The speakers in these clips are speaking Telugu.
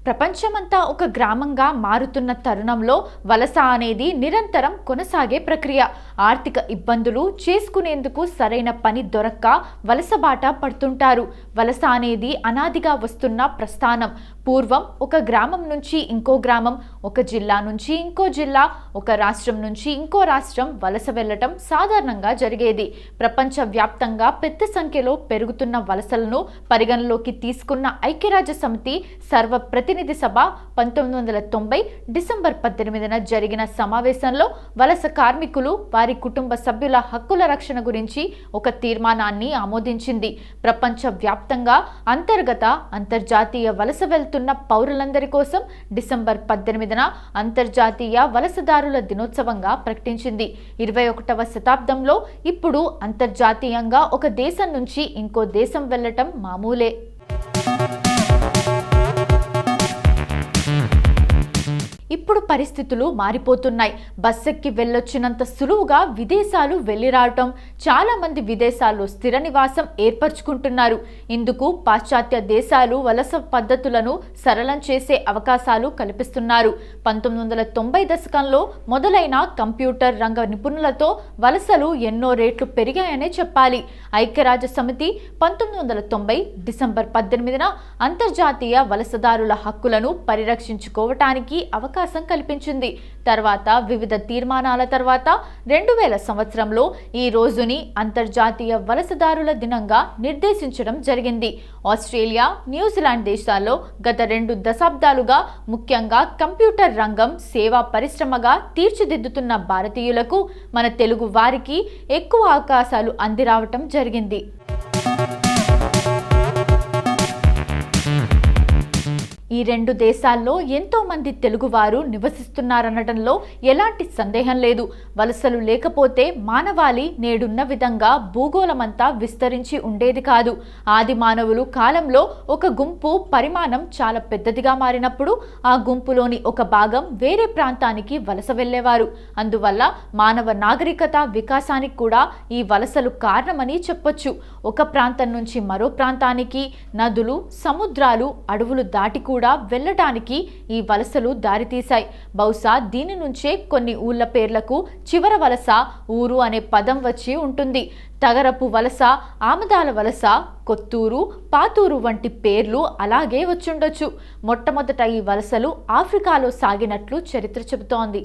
ప్రపంచమంతా ఒక గ్రామంగా మారుతున్న తరుణంలో వలస అనేది నిరంతరం కొనసాగే ప్రక్రియ. ఆర్థిక ఇబ్బందులు చేసుకునేందుకు సరైన పని దొరక్క వలస బాట పడుతుంటారు. వలస అనేది అనాదిగా వస్తున్న ప్రస్థానం. పూర్వం ఒక గ్రామం నుంచి ఇంకో గ్రామం, ఒక జిల్లా నుంచి ఇంకో జిల్లా, ఒక రాష్ట్రం నుంచి ఇంకో రాష్ట్రం వలస వెళ్ళటం సాధారణంగా జరిగేది. ప్రపంచవ్యాప్తంగా పెద్ద సంఖ్యలో పెరుగుతున్న వలసలను పరిగణలోకి తీసుకున్న ఐక్యరాజ్య సమితి సర్వప్రతినిధి సభ 1990 డిసెంబర్ 18న జరిగిన సమావేశంలో వలస కార్మికులు, వారి కుటుంబ సభ్యుల హక్కుల రక్షణ గురించి ఒక తీర్మానాన్ని ఆమోదించింది. ప్రపంచవ్యాప్తంగా అంతర్గత, అంతర్జాతీయ వలస వెళ్తున్న పౌరులందరి కోసం డిసెంబర్ 18న అంతర్జాతీయ వలసదారుల దినోత్సవంగా ప్రకటించింది. 21వ శతాబ్దంలో ఇప్పుడు అంతర్జాతీయంగా ఒక దేశం నుంచి ఇంకో దేశం వెళ్ళటం మామూలే. ఇప్పుడు పరిస్థితులు మారిపోతున్నాయి. బస్సెక్కి వెళ్ళొచ్చినంత సులువుగా విదేశాలు వెళ్ళి రావటం, చాలా మంది విదేశాల్లో స్థిర నివాసం ఏర్పరచుకుంటున్నారు. ఇందుకు పాశ్చాత్య దేశాలు వలస పద్ధతులను సరళం చేసే అవకాశాలు కల్పిస్తున్నారు. 1990 దశకంలో మొదలైన కంప్యూటర్ రంగ నిపుణులతో వలసలు ఎన్నో రేట్లు పెరిగాయనే చెప్పాలి. ఐక్యరాజ్య సమితి 1990 డిసెంబర్ 18న అంతర్జాతీయ వలసదారుల హక్కులను పరిరక్షించుకోవటానికి అవకాశం కల్పించింది. తర్వాత వివిధ తీర్మానాల తర్వాత 2000 సంవత్సరంలో ఈ రోజుని అంతర్జాతీయ వలసదారుల దినంగా నిర్దేశించడం జరిగింది. ఆస్ట్రేలియా, న్యూజిలాండ్ దేశాల్లో గత 2 దశాబ్దాలుగా ముఖ్యంగా కంప్యూటర్ రంగం సేవా పరిశ్రమగా తీర్చిదిద్దుతున్న భారతీయులకు, మన తెలుగు వారికి ఎక్కువ అవకాశాలు అందిరావటం జరిగింది. ఈ 2 దేశాల్లో ఎంతో మంది తెలుగువారు నివసిస్తున్నారనడంలో ఎలాంటి సందేహం లేదు. వలసలు లేకపోతే మానవాళి నేడున్న విధంగా భూగోళమంతా విస్తరించి ఉండేది కాదు. ఆది మానవులు కాలంలో ఒక గుంపు పరిమాణం చాలా పెద్దదిగా మారినప్పుడు ఆ గుంపులోని ఒక భాగం వేరే ప్రాంతానికి వలస వెళ్ళేవారు. అందువల్ల మానవ నాగరికత వికాసానికి కూడా ఈ వలసలు కారణమని చెప్పొచ్చు. ఒక ప్రాంతం నుంచి మరో ప్రాంతానికి నదులు, సముద్రాలు, అడవులు దాటి కూడా వెళ్ళటానికి ఈ వలసలు దారితీశాయి. బహుశా దీని నుంచే కొన్ని ఊళ్ళ పేర్లకు చివర వలస, ఊరు అనే పదం వచ్చి ఉంటుంది. తగరపు వలస, ఆమదాల వలస, కొత్తూరు, పాతూరు వంటి పేర్లు అలాగే వచ్చుండొచ్చు. మొట్టమొదట ఈ వలసలు ఆఫ్రికాలో సాగినట్లు చరిత్ర చెబుతోంది.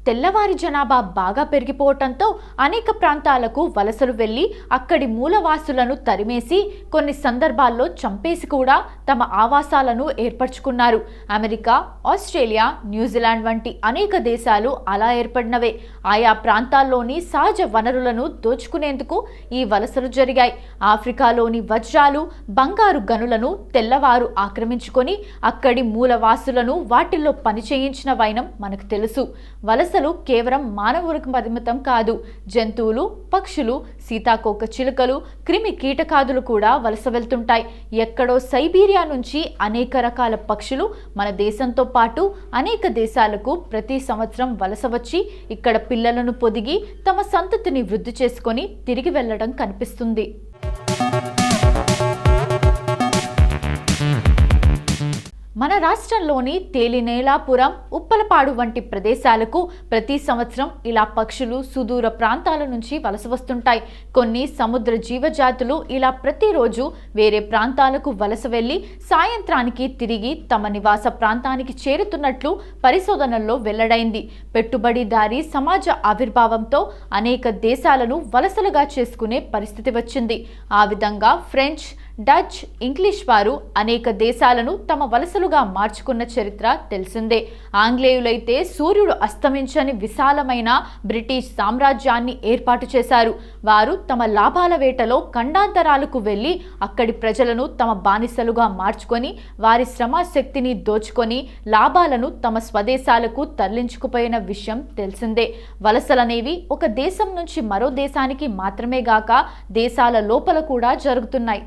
తెల్లవారి జనాభా బాగా పెరిగిపోవటంతో అనేక ప్రాంతాలకు వలసలు వెళ్ళి అక్కడి మూలవాసులను తరిమేసి, కొన్ని సందర్భాల్లో చంపేసి కూడా తమ ఆవాసాలను ఏర్పరచుకున్నారు. అమెరికా, ఆస్ట్రేలియా, న్యూజిలాండ్ వంటి అనేక దేశాలు అలా ఏర్పడినవే. ఆయా ప్రాంతాల్లోని సహజ వనరులను దోచుకునేందుకు ఈ వలసలు జరిగాయి. ఆఫ్రికాలోని వజ్రాలు, బంగారు గనులను తెల్లవారు ఆక్రమించుకొని అక్కడి మూలవాసులను వాటిల్లో పనిచేయించిన వైనం మనకు తెలుసు. వలసలు కేవలం మానవులకు పరిమితం కాదు. జంతువులు, పక్షులు, సీతాకోక చిలుకలు, క్రిమి కీటకాదులు కూడా వలస వెళ్తుంటాయి. ఎక్కడో సైబీరియా నుంచి అనేక రకాల పక్షులు మన దేశంతో పాటు అనేక దేశాలకు ప్రతి సంవత్సరం వలస వచ్చి ఇక్కడ పిల్లలను పొదిగి తమ సంతతిని వృద్ధి చేసుకొని తిరిగి వెళ్లడం కనిపిస్తుంది. మన రాష్ట్రంలోని తేలినేలాపురం, ఉప్పలపాడు వంటి ప్రదేశాలకు ప్రతి సంవత్సరం ఇలా పక్షులు సుదూర ప్రాంతాల నుంచి వలస వస్తుంటాయి. కొన్ని సముద్ర జీవజాతులు ఇలా ప్రతిరోజు వేరే ప్రాంతాలకు వలస వెళ్లి సాయంత్రానికి తిరిగి తమ నివాస ప్రాంతానికి చేరుతున్నట్లు పరిశోధనల్లో వెల్లడైంది. పెట్టుబడిదారీ సమాజ ఆవిర్భావంతో అనేక దేశాలను వలసలుగా చేసుకునే పరిస్థితి వచ్చింది. ఆ విధంగా ఫ్రెంచ్, డచ్, ఇంగ్లీష్ వారు అనేక దేశాలను తమ వలసలుగా మార్చుకున్న చరిత్ర తెలిసిందే. ఆంగ్లేయులైతే సూర్యుడు అస్తమించని విశాలమైన బ్రిటిష్ సామ్రాజ్యాన్ని ఏర్పాటు చేశారు. వారు తమ లాభాల వేటలో ఖండాంతరాలకు వెళ్ళి అక్కడి ప్రజలను తమ బానిసలుగా మార్చుకొని వారి శ్రమశక్తిని దోచుకొని లాభాలను తమ స్వదేశాలకు తరలించుకుపోయిన విషయం తెలిసిందే. వలసలనేవి ఒక దేశం నుంచి మరో దేశానికి మాత్రమే గాక దేశాల లోపల కూడా జరుగుతున్నాయి.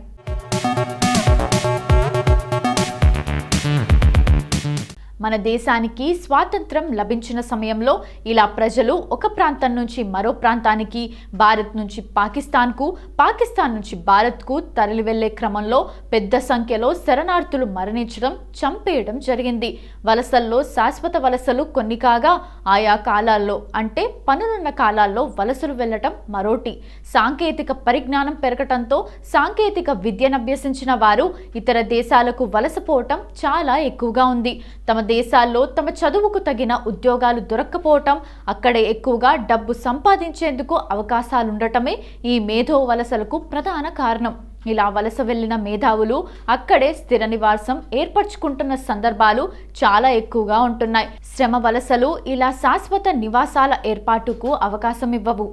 మన దేశానికి స్వాతంత్రం లభించిన సమయంలో ఇలా ప్రజలు ఒక ప్రాంతం నుంచి మరో ప్రాంతానికి, భారత్ నుంచి పాకిస్తాన్కు, పాకిస్తాన్ నుంచి భారత్కు తరలి వెళ్లే క్రమంలో పెద్ద సంఖ్యలో శరణార్థులు మరణించడం, చంపేయడం జరిగింది. వలసల్లో శాశ్వత వలసలు కొన్ని కాగా, ఆయా కాలాల్లో అంటే పనులున్న కాలాల్లో వలసలు వెళ్లటం మరోటి. సాంకేతిక పరిజ్ఞానం పెరగటంతో సాంకేతిక విద్యనభ్యసించిన వారు ఇతర దేశాలకు వలసపోవటం చాలా ఎక్కువగా ఉంది. తమ దేశాల్లో తమ చదువుకు తగిన ఉద్యోగాలు దొరక్కపోవటం, అక్కడే ఎక్కువగా డబ్బు సంపాదించేందుకు అవకాశాలుండటమే ఈ మేధో వలసలకు ప్రధాన కారణం. ఇలా వలస వెళ్లిన మేధావులు అక్కడే స్థిర నివాసం ఏర్పరచుకుంటున్న సందర్భాలు చాలా ఎక్కువగా ఉంటున్నాయి. శ్రమ వలసలు ఇలా శాశ్వత నివాసాల ఏర్పాటుకు అవకాశం ఇవ్వవు.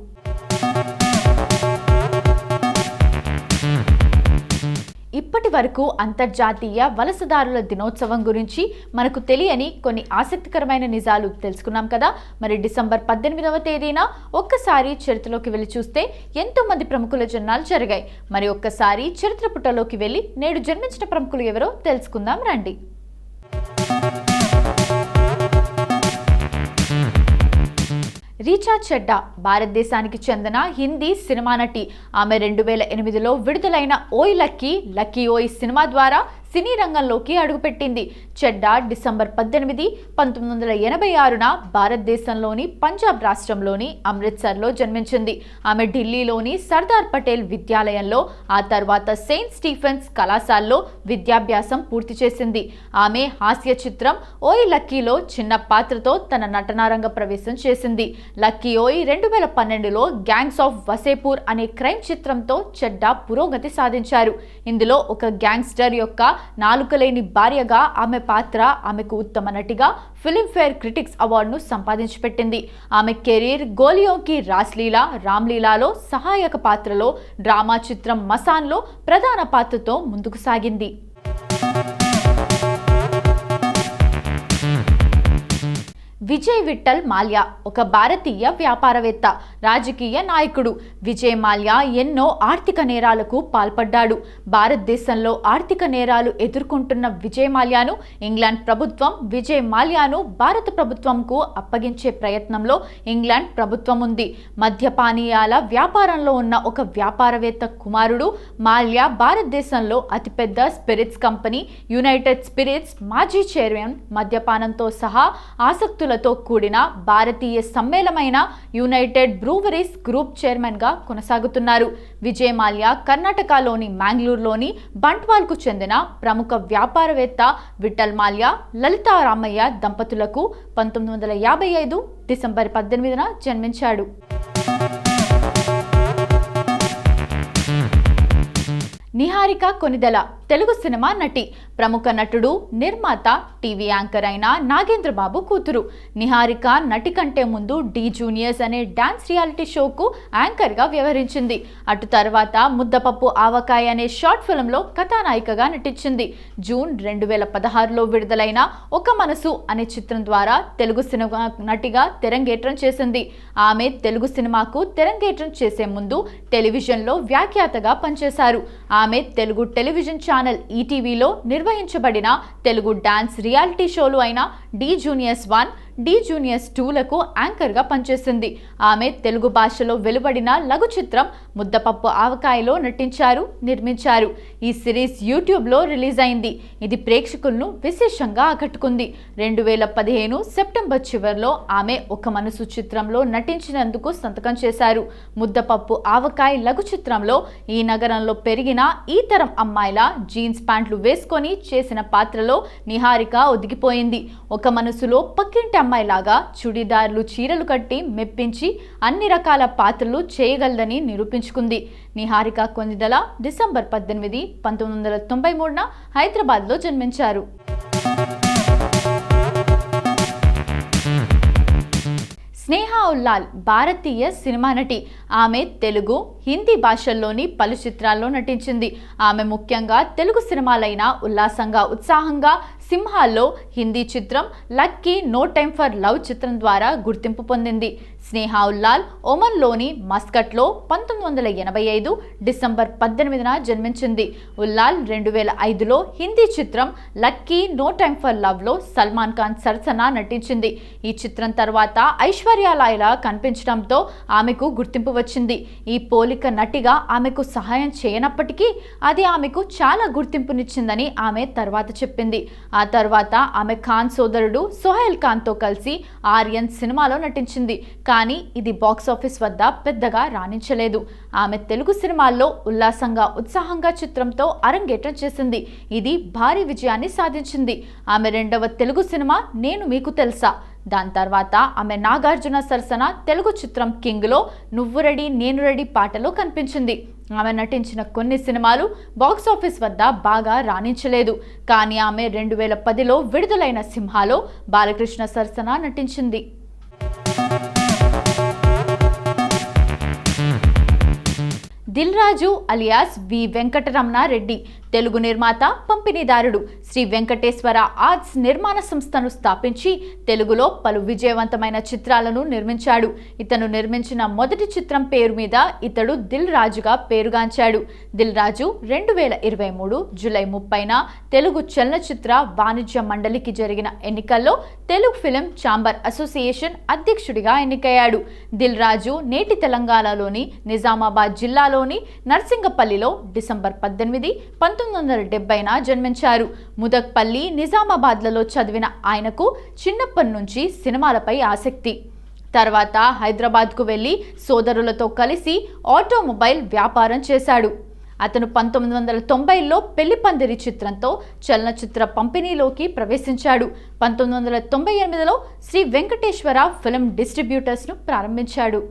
ఇప్పటి వరకు అంతర్జాతీయ వలసదారుల దినోత్సవం గురించి మనకు తెలియని కొన్ని ఆసక్తికరమైన నిజాలు తెలుసుకున్నాం కదా. మరి డిసెంబర్ 18వ తేదీన ఒక్కసారి చరిత్రలోకి వెళ్ళి చూస్తే ఎంతో మంది ప్రముఖుల జన్మాలు జరిగాయి. మరి ఒక్కసారి చరిత్ర పుటలోకి వెళ్ళి నేడు జన్మించిన ప్రముఖులు ఎవరో తెలుసుకుందాం రండి. రీచా చడ్డా భారతదేశానికి చెందిన హిందీ సినిమా నటి. ఆమె 2008లో విడుదలైన ఓయ్ లక్కీ లక్కీ ఓయ్ సినిమా ద్వారా సినీ రంగంలోకి అడుగుపెట్టింది. చెడ్డా డిసెంబర్ 18, 1986న భారతదేశంలోని పంజాబ్ రాష్ట్రంలోని అమృత్సర్లో జన్మించింది. ఆమె ఢిల్లీలోని సర్దార్ పటేల్ విద్యాలయంలో, ఆ తర్వాత సెయింట్ స్టీఫెన్స్ కళాశాలలో విద్యాభ్యాసం పూర్తి చేసింది. ఆమె హాస్య చిత్రం ఓయ్ లక్కీలో చిన్న పాత్రతో తన నటనారంగ ప్రవేశం చేసింది. లక్కీ ఓయ్ 2012లో గ్యాంగ్స్ ఆఫ్ వసేపూర్ అనే క్రైమ్ చిత్రంతో చెడ్డా పురోగతి సాధించారు. ఇందులో ఒక గ్యాంగ్స్టర్ యొక్క నాలుకలేని భార్యగా ఆమె పాత్ర ఆమెకు ఉత్తమ నటిగా ఫిల్మ్ఫేర్ క్రిటిక్స్ అవార్డును సంపాదించి పెట్టింది. ఆమె కెరీర్ గోలియోకి రాస్లీలా, రామ్లీలాలో సహాయక పాత్రలో, డ్రామా చిత్రం మసాన్లో ప్రధాన పాత్రతో ముందుకు సాగింది. విజయ్ విఠల్ మాల్యా ఒక భారతీయ వ్యాపారవేత్త, రాజకీయ నాయకుడు. విజయ్ మాల్యా ఎన్నో ఆర్థిక నేరాలకు పాల్పడ్డాడు. భారతదేశంలో ఆర్థిక నేరాలు ఎదుర్కొంటున్న విజయ్ మాల్యాను ఇంగ్లాండ్ ప్రభుత్వం విజయ్ మాల్యాను భారత ప్రభుత్వంకు అప్పగించే ప్రయత్నంలో ఇంగ్లాండ్ ప్రభుత్వం ఉంది. మద్యపానీయాల వ్యాపారంలో ఉన్న ఒక వ్యాపారవేత్త కుమారుడు మాల్యా భారతదేశంలో అతిపెద్ద స్పిరిట్స్ కంపెనీ యునైటెడ్ స్పిరిట్స్ మాజీ చైర్మన్, మద్యపానంతో సహా ఆసక్తులతో కూడిన భారతీయ సమ్మేళనమైన యునైటెడ్ బ్రూవరీస్ గ్రూప్ చైర్మన్ గా కొనసాగుతున్నారు. విజయ్ మాల్యా కర్ణాటకలోని మ్యాంగ్లూరులోని బంట్వాల్కు చెందిన ప్రముఖ వ్యాపారవేత్త. విఠల్ మాల్యా లలితా రామయ్య దంపతులకు 1955 డిసెంబర్ 18న జన్మించాడు. నిహారిక కొనిదెల తెలుగు సినిమా నటి, ప్రముఖ నటుడు, నిర్మాత, టీవీ యాంకర్ అయిన నాగేంద్ర బాబు కూతురు. నిహారిక నటి కంటే ముందు డి జూనియర్స్ అనే డాన్స్ రియాలిటీ షోకు యాంకర్గా వ్యవహరించింది. అటు తర్వాత ముద్దపప్పు ఆవకాయ అనే షార్ట్ ఫిల్మ్లో కథానాయికగా నటించింది. జూన్ 2016లో విడుదలైన ఒక మనసు అనే చిత్రం ద్వారా తెలుగు సినిమా నటిగా తెరంగేట్రం చేసింది. ఆమె తెలుగు సినిమాకు తెరంగేట్రం చేసే ముందు టెలివిజన్లో వ్యాఖ్యాతగా పనిచేశారు. ఆమె తెలుగు టెలివిజన్ ఛానల్ ఈటీవీలో నిర్వహించబడిన తెలుగు డాన్స్ రియాలిటీ షోలు అయిన డి జూనియర్స్ 1, డి జూనియర్స్ 2లకు యాంకర్గా పనిచేసింది. ఆమె తెలుగు భాషలో వెలువడిన లఘు చిత్రం ముద్దపప్పు ఆవకాయలో నటించారు, నిర్మించారు. ఈ సిరీస్ యూట్యూబ్లో రిలీజ్ అయింది. ఇది ప్రేక్షకులను విశేషంగా ఆకట్టుకుంది. 2015 సెప్టెంబర్ చివరిలో ఆమె ఒక మనసు చిత్రంలో నటించినందుకు సంతకం చేశారు. ముద్దపప్పు ఆవకాయ లఘు చిత్రంలో ఈ నగరంలో పెరిగిన ఈ తరం అమ్మాయిల జీన్స్ ప్యాంట్లు వేసుకొని చేసిన పాత్రలో నిహారిక ఒదిగిపోయింది. ఒక మనసులో పక్కింటి అమ్మాయిలాగా చుడిదార్లు, చీరలు కట్టి మెప్పించి అన్ని రకాల పాత్రలు చేయగలదని నిరూపించుకుంది. నిహారిక కొనిదెల డిసెంబర్ 18, 1993న హైదరాబాద్లో జన్మించారు. స్నేహా ఉల్లాల్ భారతీయ సినిమా నటి. ఆమె తెలుగు, హిందీ భాషల్లోని పలు చిత్రాల్లో నటించింది. ఆమె ముఖ్యంగా తెలుగు సినిమాలైన ఉల్లాసంగా ఉత్సాహంగా, సింహాల్లో, హిందీ చిత్రం Lucky, No Time for Love చిత్రం ద్వారా గుర్తింపు పొందింది. స్నేహా ఉల్లాల్ ఒమన్లోని మస్కట్లో 1985 డిసెంబర్ 18న జన్మించింది. ఉల్లాల్ 2005లో హిందీ చిత్రం లక్కీ నో టైమ్ ఫర్ లవ్లో సల్మాన్ ఖాన్ సరసన నటించింది. ఈ చిత్రం తర్వాత ఐశ్వర్య రాయ్లా కనిపించడంతో ఆమెకు గుర్తింపు వచ్చింది. ఈ పోలిక నటిగా ఆమెకు సహాయం చేయనప్పటికీ అది ఆమెకు చాలా గుర్తింపునిచ్చిందని ఆమె తర్వాత చెప్పింది. ఆ తర్వాత ఆమె ఖాన్ సోదరుడు సోహెల్ ఖాన్తో కలిసి ఆర్యన్ సినిమాలో నటించింది. కానీ ఇది బాక్సాఫీస్ వద్ద పెద్దగా రాణించలేదు. ఆమె తెలుగు సినిమాల్లో ఉల్లాసంగా ఉత్సాహంగా చిత్రంతో అరంగేట్రం చేసింది. ఇది భారీ విజయాన్ని సాధించింది. ఆమె రెండవ తెలుగు సినిమా నేను మీకు తెలుసా. దాని తర్వాత ఆమె నాగార్జున సరసన తెలుగు చిత్రం కింగ్లో నువ్వు రెడీ నేను రెడీ పాటలో కనిపించింది. ఆమె నటించిన కొన్ని సినిమాలు బాక్సాఫీస్ వద్ద బాగా రాణించలేదు. కానీ ఆమె 2010లో విడుదలైన సింహాలో బాలకృష్ణ సరసన నటించింది. దిల్ రాజు అలియాస్ వి వెంకటరమణ రెడ్డి తెలుగు నిర్మాత, పంపిణీదారుడు. శ్రీ వెంకటేశ్వర ఆర్ట్స్ నిర్మాణ సంస్థను స్థాపించి తెలుగులో పలు విజయవంతమైన చిత్రాలను నిర్మించాడు. ఇతను నిర్మించిన మొదటి చిత్రం పేరు మీద ఇతడు దిల్ రాజుగా పేరుగాంచాడు. దిల్ రాజు 2023 జూలై 30న తెలుగు చలనచిత్ర వాణిజ్య మండలికి జరిగిన ఎన్నికల్లో తెలుగు ఫిలిం ఛాంబర్ అసోసియేషన్ అధ్యక్షుడిగా ఎన్నికయ్యాడు. దిల్ రాజు నేటి తెలంగాణలోని నిజామాబాద్ జిల్లాలోని నర్సింగపల్లిలో డిసెంబర్ 18, 1970న జన్మించారు. ముదక్పల్లి, నిజామాబాద్లలో చదివిన ఆయనకు చిన్నప్పటి నుంచి సినిమాలపై ఆసక్తి. తర్వాత హైదరాబాద్కు వెళ్లి సోదరులతో కలిసి ఆటోమొబైల్ వ్యాపారం చేశాడు. అతను 1990లో పెళ్లిపందిరి చిత్రంతో చలనచిత్ర పంపిణీలోకి ప్రవేశించాడు. 1998లో శ్రీ వెంకటేశ్వర ఫిల్మ్ డిస్ట్రిబ్యూటర్స్ను ప్రారంభించాడు.